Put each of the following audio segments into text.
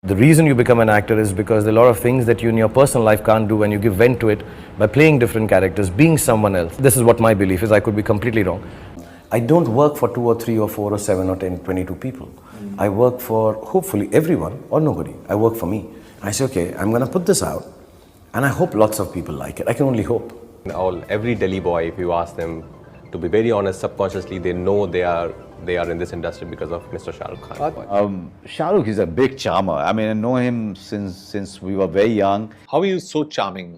The reason you become an actor is because there are a lot of things that you in your personal life can't do, and you give vent to it by playing different characters, being someone else. This is what my belief is. I could be completely wrong. I don't work for 2 or 3 or 4 or 7 or 10, 22 people. I work for hopefully everyone or nobody. I work for me. I say, okay, I'm going to put this out, and I hope lots of people like it. I can only hope. Every Delhi boy, if you ask them, to be very honest, subconsciously they know they are in this industry because of Mr. Shah Rukh Khan. Shah Rukh is a big charmer. I mean, I know him since we were very young. How he is so charming,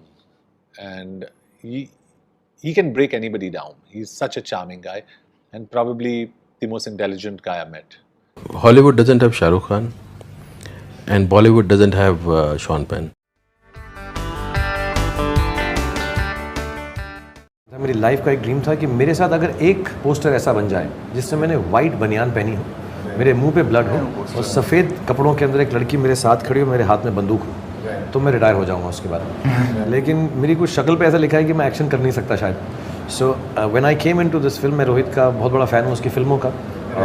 and he can break anybody down. He's such a charming guy, and probably the most intelligent guy I've met. Hollywood doesn't have Shah Rukh Khan, and Bollywood doesn't have Sean Penn. मेरी life का एक dream था कि मेरे साथ अगर एक poster ऐसा बन जाए जिससे मैंने वाइट बनियान पहनी हो, मेरे मुंह पे ब्लड हो और सफ़ेद कपड़ों के अंदर एक लड़की मेरे साथ खड़ी हो, मेरे हाथ में बंदूक हो, तो मैं रिटायर हो जाऊंगा उसके बाद। लेकिन मेरी कुछ शक्ल पे ऐसा लिखा है कि मैं एक्शन कर नहीं सकता शायद। So when I came into this film, मैं रोहित का बहुत बड़ा फ़ैन हूँ, उसकी फिल्मों का,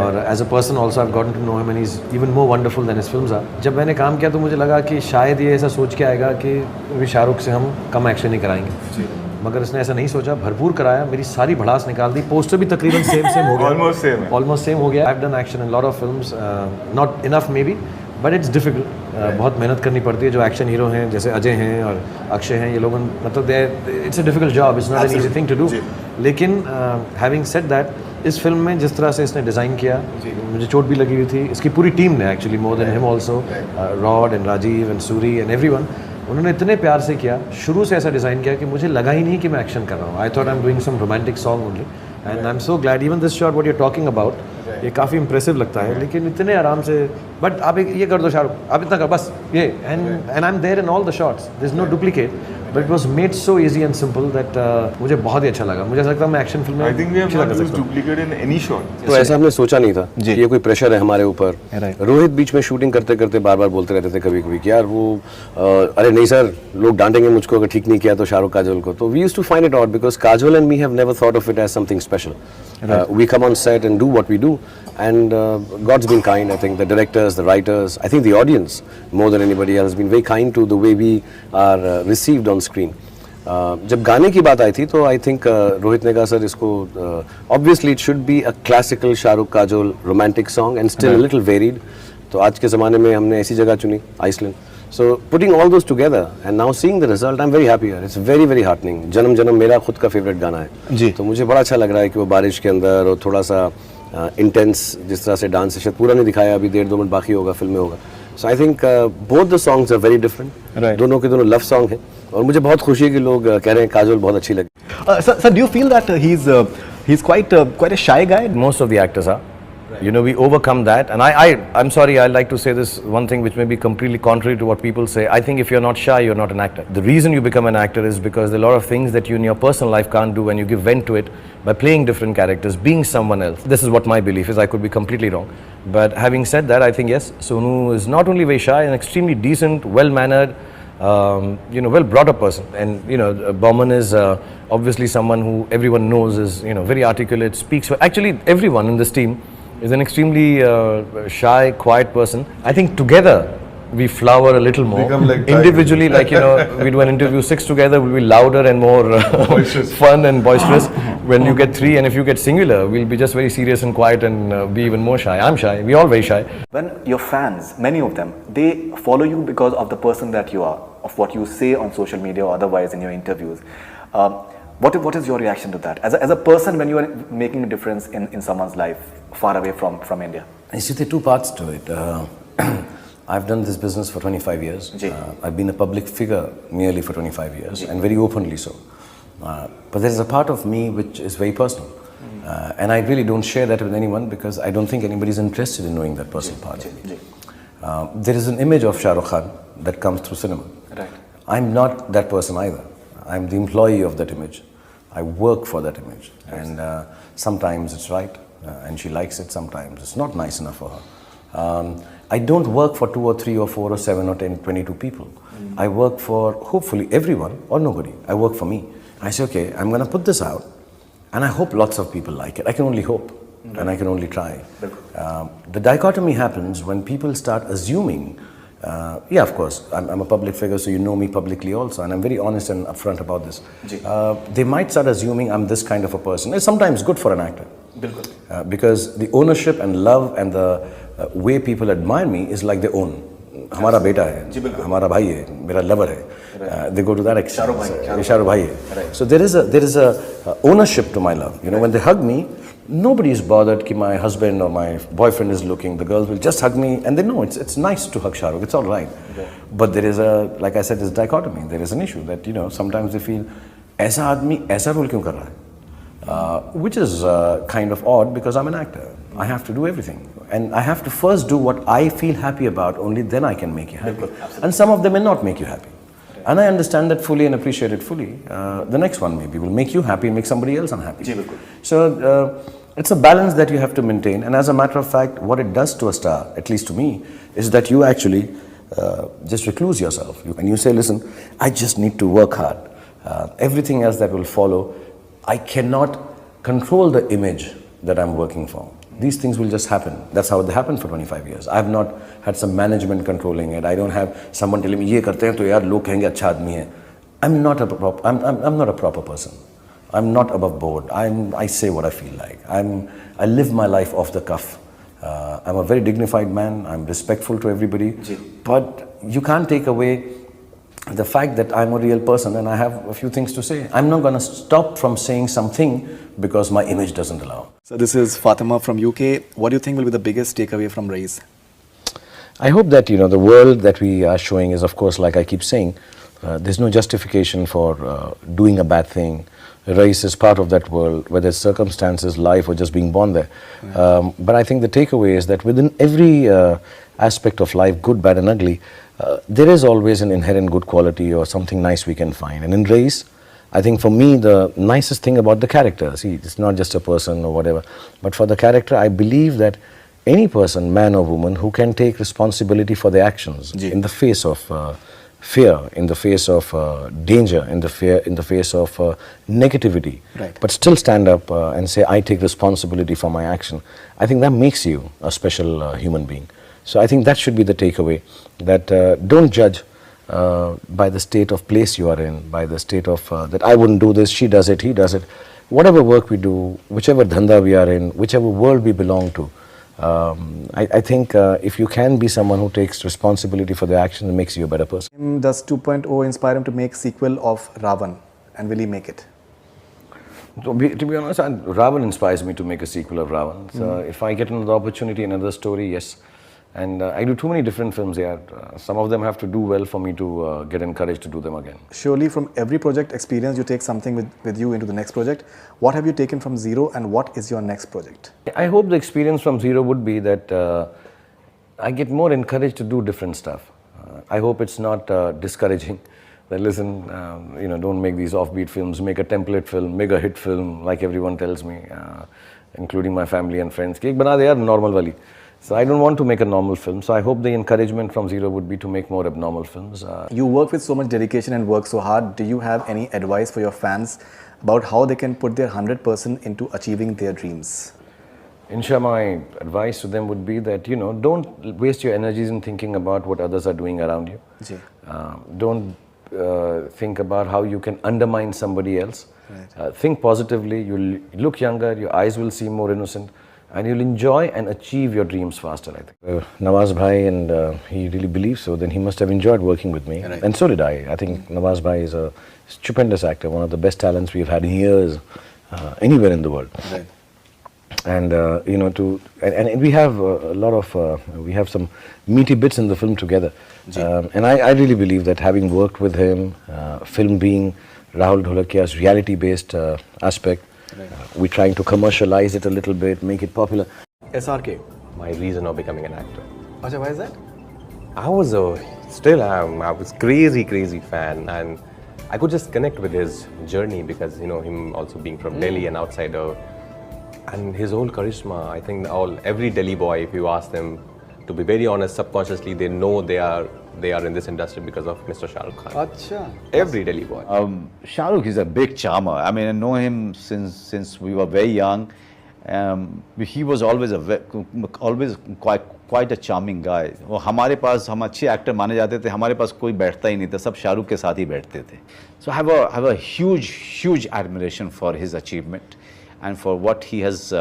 और as a person also I have gotten to know him and he is even more wonderful than his films are. जब मैंने काम किया तो मुझे लगा कि शायद ये ऐसा सोच के आएगा कि शाहरुख से हम कम एक्शन ही कराएंगे, मगर इसने ऐसा नहीं सोचा, भरपूर कराया, मेरी सारी भड़ास निकाल दी। पोस्टर भी तकरीबन सेम हो गया, ऑलमोस्ट सेम हो गया। I have done action in lot of films, not enough may be, but it's difficult. बहुत मेहनत करनी पड़ती है। जो एक्शन हीरो हैं जैसे अजय हैं और अक्षय हैं, ये लोग मतलब it's a difficult job, it's not an easy thing to do. लेकिन हैविंग सेड दैट, इस फिल्म में जिस तरह से इसने डिज़ाइन किया, मुझे चोट भी लगी हुई थी, इसकी पूरी टीम ने actually, more than him also, Rod and Rajiv and Suri and everyone, उन्होंने इतने प्यार से किया, शुरू से ऐसा डिज़ाइन किया कि मुझे लगा ही नहीं कि मैं एक्शन कर रहा हूँ। I thought I am doing some romantic song only, and I am so glad. Even this shot what you are talking about, ये काफ़ी इंप्रेसिव लगता है, लेकिन इतने आराम से, बट आप ये कर दो शाहरुख, आप इतना कर बस ये, and I am there in all the shots, there is no duplicate, but it was made so easy and simple that मुझे बहुत ही अच्छा लगा। मुझे ऐसा लगता है मैं एक्शन फिल्म में, I think we have not used duplicate in any shot. तो ऐसा हमने सोचा नहीं था कि ये कोई प्रेशर है हमारे ऊपर। रोहित बीच में शूटिंग करते करते बार बार बोलते रहते थे कभी कभी कि यार वो अरे नहीं सर, लोग डांटेंगे मुझको अगर ठीक नहीं किया तो शाहरुख काजोल को। तो we used to find it out because Kajol and me have never thought of it as something special. We come on set and do what we do, and God's been kind. I think the directors, the writers, I think the audience more than anybody else has been very kind to the way we are received on screen. जब गाने की बात आई थी तो I think Rohit ने कहा sir इसको obviously it should be a classical Shahrukh Kajol romantic song and still little varied. तो आज के ज़माने में हमने ऐसी जगह चुनी, Iceland. So putting all those together and now seeing the result, I'm very happy. It's very very heartening. जन्म जन्म मेरा खुद का फेवरेट गाना है जी, तो मुझे बड़ा अच्छा लग रहा है कि वो बारिश के अंदर और थोड़ा सा इंटेंस जिस तरह से डांस शायद पूरा नहीं दिखाया, अभी 1.5-2 मिनट बाकी होगा, फिल्म में होगा। So I think both the songs are very different. दोनों के दोनों लव सॉन्ग हैं, और मुझे बहुत खुशी है कि लोग कह रहे हैं काजोल बहुत अच्छी लगी। Sir, do you feel that he's quite a shy guy? Most of the actors are. You know, we overcome that, and I'm sorry, I like to say this one thing which may be completely contrary to what people say. I think if you're not shy, you're not an actor. The reason you become an actor is because there are a lot of things that you in your personal life can't do, and you give vent to it by playing different characters, being someone else. This is what my belief is. I could be completely wrong, but having said that, I think yes, Sonu is not only very shy, an extremely decent, well-mannered, well brought up person. And Bowman is obviously someone who everyone knows is very articulate, speaks for, actually everyone in this team is an extremely shy, quiet person. I think together we flower a little more. Like individually, like we do an interview 6 together, we'll be louder and more fun and boisterous. When you get 3, and if you get singular, we'll be just very serious and quiet and be even more shy. I'm shy. We're all very shy. When your fans, many of them, they follow you because of the person that you are, of what you say on social media or otherwise in your interviews. What is your reaction to that? As a person, when you are making a difference in someone's life far away from India? I see there are 2 parts to it. I've done this business for 25 years. I've been a public figure nearly for 25 years, and very openly so. But there is a part of me which is very personal. And I really don't share that with anyone because I don't think anybody is interested in knowing that personal part of me. There is an image of Shah Rukh Khan that comes through cinema. Right. I'm not that person either. I'm the employee of that image. I work for that image. And sometimes it's right and she likes it, sometimes it's not nice enough for her. I don't work for 2 or 3 or 4 or 7 or 10, 22 people. I work for hopefully everyone or nobody. I work for me. I say, okay, I'm going to put this out, and I hope lots of people like it. I can only hope, and I can only try. The dichotomy happens when people start assuming Yeah, of course. I'm a public figure, so you know me publicly also, and I'm very honest and upfront about this. They might start assuming I'm this kind of a person. It's sometimes good for an actor. Because the ownership and love and the way people admire me is like their own. हमारा बेटा है, हमारा भाई है, मेरा lover है. They go to that extent. Shahrukh भाई है. So there is a ownership to my love. You know, when they hug me, nobody is bothered that my husband or my boyfriend is looking. The girls will just hug me, and they know it's nice to hug Shahrukh. It's all right. But there is like I said, this dichotomy. There is an issue that sometimes they feel ऐसा आदमी ऐसा role क्यों कर रहा है? Which is kind of odd because I'm an actor. I have to do everything, and I have to first do what I feel happy about. Only then I can make you happy. And some of them may not make you happy, and I understand that fully and appreciate it fully. The next one maybe will make you happy and make somebody else unhappy. So it's a balance that you have to maintain. And as a matter of fact, what it does to a star, at least to me, is that you actually just recluse yourself. And you say, listen, I just need to work hard. Everything else that will follow, I cannot control the image that I'm working for. These things will just happen. That's how they happen for 25 years. I have not had some management controlling it. I don't have someone telling me, ये करते हैं तो यार लोग कहेंगे अच्छा आदमी है. I'm not a proper person. I'm not above board. I say what I feel like. I live my life off the cuff. I'm a very dignified man. I'm respectful to everybody. But you can't take away the fact that I'm a real person and I have a few things to say. I'm not going to stop from saying something because my image doesn't allow. So this is Fatima from UK. What do you think will be the biggest takeaway from Raees? I hope that the world that we are showing is, of course, like I keep saying, there's no justification for doing a bad thing. Raees is part of that world, whether it's circumstances, life, or just being born there. But I think the takeaway is that within every aspect of life, good, bad, and ugly, there is always an inherent good quality or something nice we can find. And in Raees, I think for me, the nicest thing about the character, see, it's not just a person or whatever, but for the character, I believe that any person, man or woman, who can take responsibility for their actions in the face of fear, in the face of danger, in the face of negativity, but still stand up and say, I take responsibility for my action. I think that makes you a special human being. So I think that should be the takeaway, that don't judge by the state of place you are in, by the state of that I wouldn't do this, she does it, he does it. Whatever work we do, whichever dhanda we are in, whichever world we belong to, I think if you can be someone who takes responsibility for their actions, it makes you a better person. Does 2.0 inspire him to make sequel of Ravan, and will he make it? To be honest, Ravan inspires me to make a sequel of Ravan. So if I get another opportunity, another story, yes. And I do too many different films here. Some of them have to do well for me to get encouraged to do them again. Surely from every project experience, you take something with you into the next project. What have you taken from zero and what is your next project? I hope the experience from zero would be that I get more encouraged to do different stuff. I hope it's not discouraging. That listen, don't make these offbeat films, make a template film, make a hit film, like everyone tells me, including my family and friends. Ek bana de yaar normal wali. So I don't want to make a normal film. So I hope the encouragement from zero would be to make more abnormal films. You work with so much dedication and work so hard. Do you have any advice for your fans about how they can put their 100% into achieving their dreams? Inshallah, my advice to them would be that, don't waste your energies in thinking about what others are doing around you. Don't think about how you can undermine somebody else. Think positively. You'll look younger, your eyes will seem more innocent, and you'll enjoy and achieve your dreams faster, I think. Nawaz Bhai, and he really believes so, then he must have enjoyed working with me. And so did I. I think Nawaz Bhai is a stupendous actor, one of the best talents we've had in years, anywhere in the world. And, and we have a lot of, we have some meaty bits in the film together. And I really believe that having worked with him, film being Rahul Dholakia's reality-based aspect, we're trying to commercialize it a little bit, make it popular. SRK. My reason of becoming an actor. Acha, why is that? I was I was crazy fan, and I could just connect with his journey because him also being from Delhi, an outsider, and his whole charisma. I think every Delhi boy, if you ask them, to be very honest, subconsciously they know they are in this industry because of Mr. Shahrukh Khan. Acha. Every Delhi boy. Shahrukh is a big charmer. I mean, I know him since we were very young, He was always always quite a charming guy. वो हमारे पास हम अच्छे actor माने जाते थे, हमारे पास कोई बैठता ही नहीं था, सब शाहरुख के साथ ही बैठते थे. So I have a huge admiration for his achievement and for what he has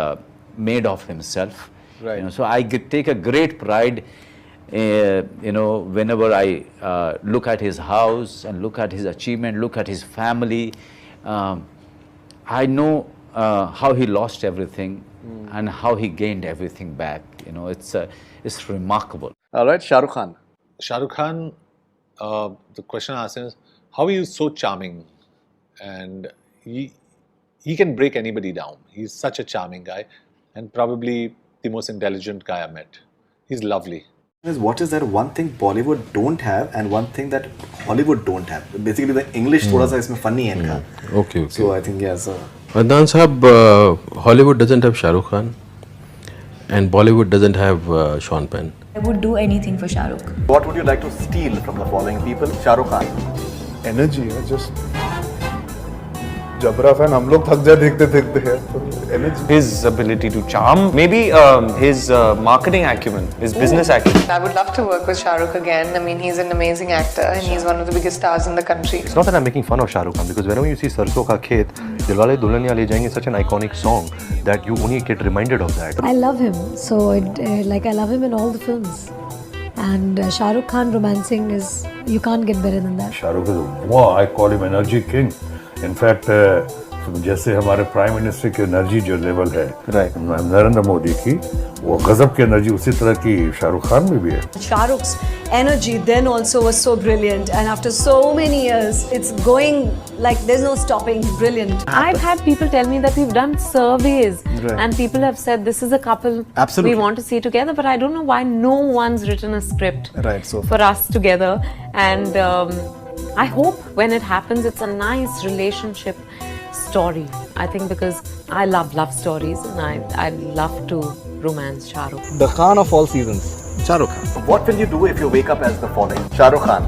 made of himself. Right. You know, so I take a great pride. You know, whenever I look at his house and look at his achievement, look at his family, I know how he lost everything and how he gained everything back. You know, it's remarkable. All right, Shah Rukh Khan. Shah Rukh Khan, the question I asked him is, how are you so charming? And he can break anybody down. He's such a charming guy and probably the most intelligent guy I've met. He's lovely. What is that one thing Bollywood don't have and one thing that Hollywood don't have? Basically, the English थोड़ा सा इसमें funny है इनका. Okay. So I think yes. Adnan Sahab, Hollywood doesn't have Shah Rukh Khan, and Bollywood doesn't have Sean Penn. I would do anything for Shah Rukh. What would you like to steal from the following people? Shah Rukh Khan. Energy, just Jabra fan हम लोग थक जाए देखते देखते हैं तो energy. His ability to charm, maybe his marketing acumen, his business acumen. I would love to work with Shah Rukh again. I mean, he's an amazing actor and he's one of the biggest stars in the country. It's not that I'm making fun of Shah Rukh Khan, because whenever you see Sarson Ka Khet, Dilwale Dulhaniya Le Jayenge is such an iconic song that you only get reminded of that. I love him. So, I love him in all the films. And Shah Rukh Khan romancing is, you can't get better than that. Shah Rukh is, wow, I call him energy king. In fact, जैसे हमारे prime minister की energy जो level है नरेंद्र मोदी की, वो गजब की energy उसी तरह की शाहरुख खान में भी है. Shah Rukh's energy then also was so brilliant, and after so many years, it's going like there's no stopping. Brilliant. I've had people tell me that we've done surveys and people have said this is a couple we want to see together, but I don't know why no one's written a script for us together. And I hope when it happens, it's a nice relationship story. I think because I love stories and I love to romance Shah Rukh. The Khan of all seasons. Shah Rukh Khan. What will you do if you wake up as the following? Shah Rukh Khan.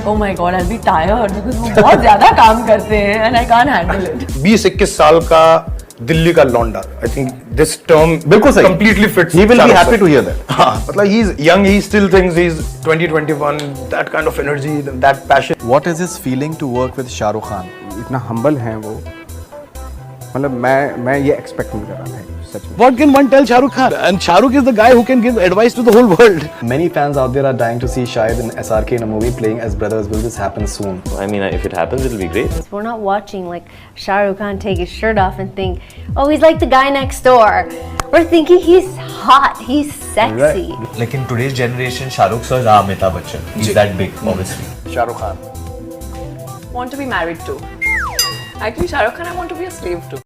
Oh my God, I'll be tired because वो बहुत ज़्यादा काम करते हैं and I can't handle it. 20-21 साल का दिल्ली का लौंडा. I think this term completely fits. He will be happy to hear that. हाँ, मतलब he's young, he still thinks he's 20-21, that kind of energy, that passion. What is his feeling to work with Shah Rukh Khan? इतना humble हैं वो, मतलब मैं ये expect नहीं कर रहा था. What can one tell Shah Rukh Khan? And Shah Rukh is the guy who can give advice to the whole world. Many fans out there are dying to see Shahid and SRK in a movie playing as brothers. Will this happen soon? I mean, if it happens, it'll be great. We're not watching like Shah Rukh Khan take his shirt off and think, oh, he's like the guy next door. We're thinking he's hot, he's sexy. Right. Like in today's generation, Shah Rukh sir is Amitabh Bachchan. He's that big, obviously. Shah Rukh Khan. Want to be married to. Actually, Shah Rukh Khan I want to be a slave to.